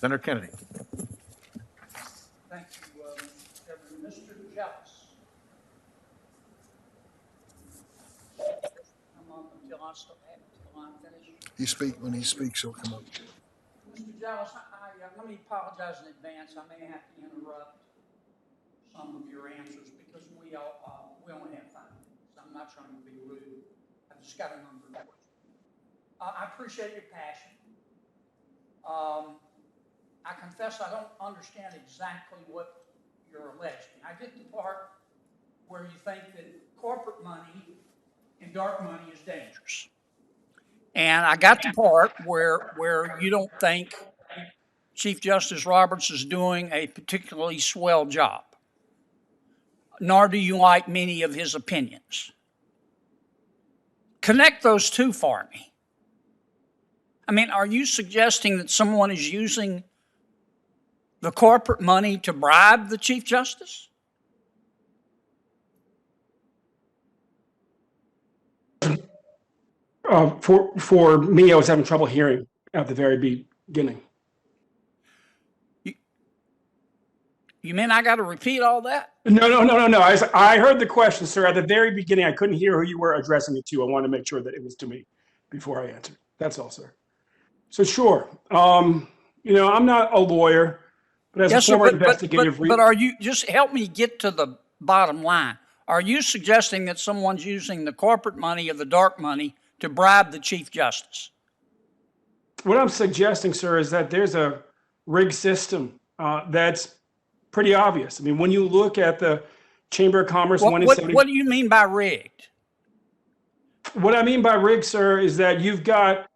Senator Kennedy. Thank you, Mr. Chairman. Mr. Jealous. Come up until I'm finished. You speak when he speaks, he'll come up. Mr. Jealous, let me apologize in advance. I may have to interrupt some of your answers because we only have 5 minutes. I'm not trying to be rude. I just got a number of questions. I appreciate your passion. I confess I don't understand exactly what you're alleging. I get the part where you think that corporate money and dark money is dangerous. And I got the part where you don't think Chief Justice Roberts is doing a particularly swell job, nor do you like many of his opinions. Connect those two for me. I mean, are you suggesting that someone is using the corporate money to bribe the Chief Justice? For me, I was having trouble hearing at the very beginning. You mean I got to repeat all that? No. I heard the question, sir. At the very beginning, I couldn't hear who you were addressing it to. I wanted to make sure that it was to me before I answered. That's all, sir. So sure. I'm not a lawyer, but as a former investigative... But are you, just help me get to the bottom line. Are you suggesting that someone's using the corporate money or the dark money to bribe the Chief Justice? What I'm suggesting, sir, is that there's a rigged system that's pretty obvious. I mean, when you look at the Chamber of Commerce... What do you mean by rigged? What I mean by rigged, sir, is that you've got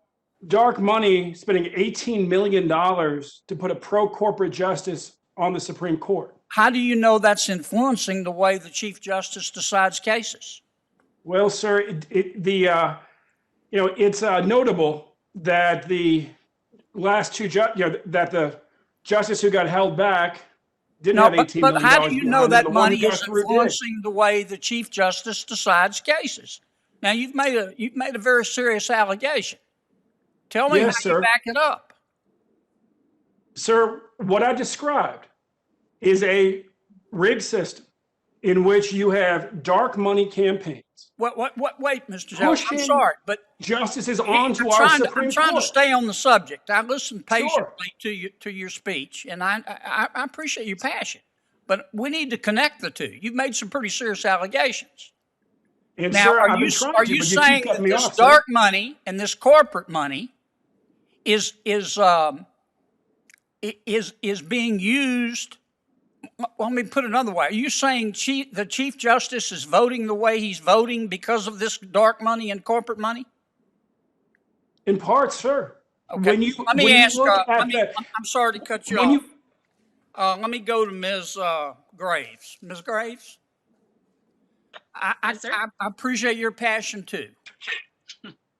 dark money spending $18 million to put a pro-corporate justice on the Supreme Court. How do you know that's influencing the way the Chief Justice decides cases? Well, sir, it's notable that the last two, that the justice who got held back didn't have $18 million. But how do you know that money is influencing the way the Chief Justice decides cases? Now, you've made a very serious allegation. Tell me how you back it up. Sir, what I described is a rigged system in which you have dark money campaigns. Wait, Mr. Jones, I'm sorry, but justices onto our Supreme Court. I'm trying to stay on the subject. I listened patiently to your speech, and I appreciate your passion. But we need to connect the two. You've made some pretty serious allegations. And now, sir, are you saying that this dark money and this corporate money is being used? Let me put it another way. Are you saying the Chief Justice is voting the way he's voting because of this dark money and corporate money? In part, sir. Okay. Let me ask. I'm sorry to cut you off. Let me go to Ms. Graves. Ms. Graves, I appreciate your passion too,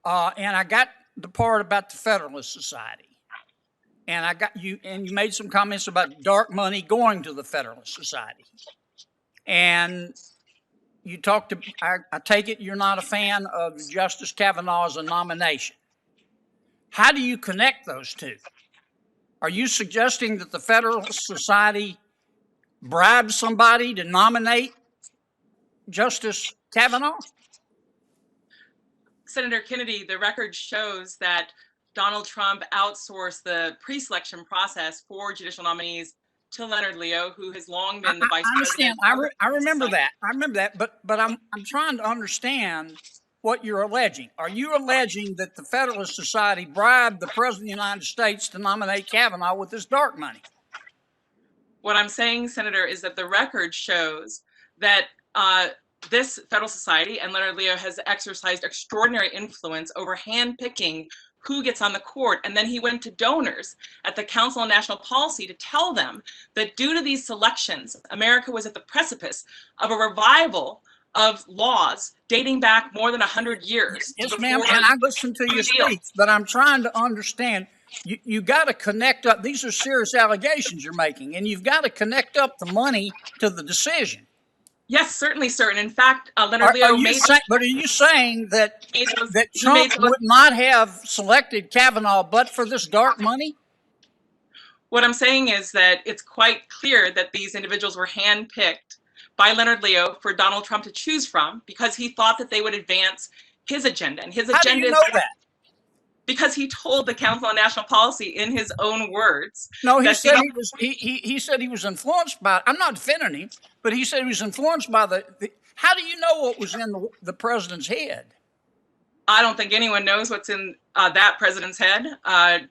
and I got the part about the Federalist Society. And I got you, and you made some comments about dark money going to the Federalist Society. And you talked to, I take it you're not a fan of Justice Kavanaugh as a nomination. How do you connect those two? Are you suggesting that the Federalist Society bribed somebody to nominate Justice Kavanaugh? Senator Kennedy, the record shows that Donald Trump outsourced the pre-selection process for judicial nominees to Leonard Leo, who has long been the vice president. I remember that. But I'm trying to understand what you're alleging. Are you alleging that the Federalist Society bribed the President of the United States to nominate Kavanaugh with this dark money? What I'm saying, Senator, is that the record shows that this Federalist Society and Leonard Leo has exercised extraordinary influence over handpicking who gets on the court. And then he went to donors at the Council on National Policy to tell them that due to these selections, America was at the precipice of a revival of laws dating back more than 100 years. Yes, ma'am, and I listened to your speech, but I'm trying to understand. You got to connect up. These are serious allegations you're making, and you've got to connect up the money to the decision. Yes, certainly, sir. And in fact, Leonard Leo made... But are you saying that Trump would not have selected Kavanaugh but for this dark money? What I'm saying is that it's quite clear that these individuals were handpicked by Leonard Leo for Donald Trump to choose from because he thought that they would advance his agenda. And his How do agenda you is know that? because he told the Council on National Policy in his own words. No, he that said the- he was. He said he was influenced by. I'm not defending him, but he said he was influenced by the. How do you know what was in the president's head? I don't think anyone knows what's in that president's head,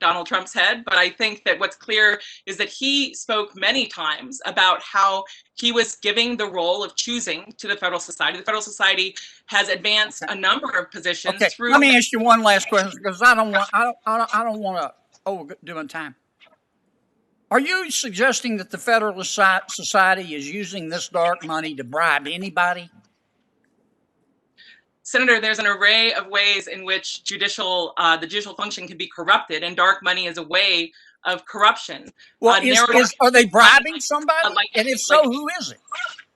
Donald Trump's head. But I think that what's clear is that he spoke many times about how he was giving the role of choosing to the Federal Society. The Federal Society has advanced a number of positions Okay, through. let me ask you one last question because I don't want to overdoing time. Are you suggesting that the Federalist Society is using this dark money to bribe anybody? Senator, there's an array of ways in which the judicial function can be corrupted, and dark money is a way of corruption. Well, are they bribing somebody? And if so, who is it?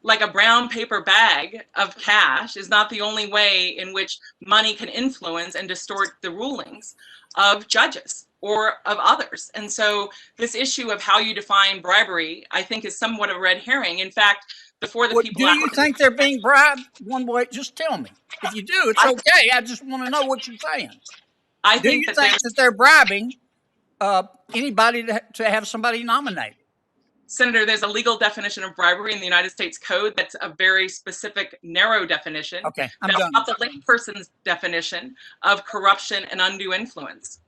Like a brown paper bag of cash is not the only way in which money can influence and distort the rulings of judges or of others. And so this issue of how you define bribery, I think, is somewhat of a red herring. In fact, before the people... Do you think they're being bribed one way? Just tell me. If you do, it's okay. I just want to know what you're saying. Do you think that they're bribing anybody to have somebody nominated? Senator, there's a legal definition of bribery in the United States Code that's a very specific, narrow definition. Okay, I'm that's done. not the layperson's definition of corruption and undue influence.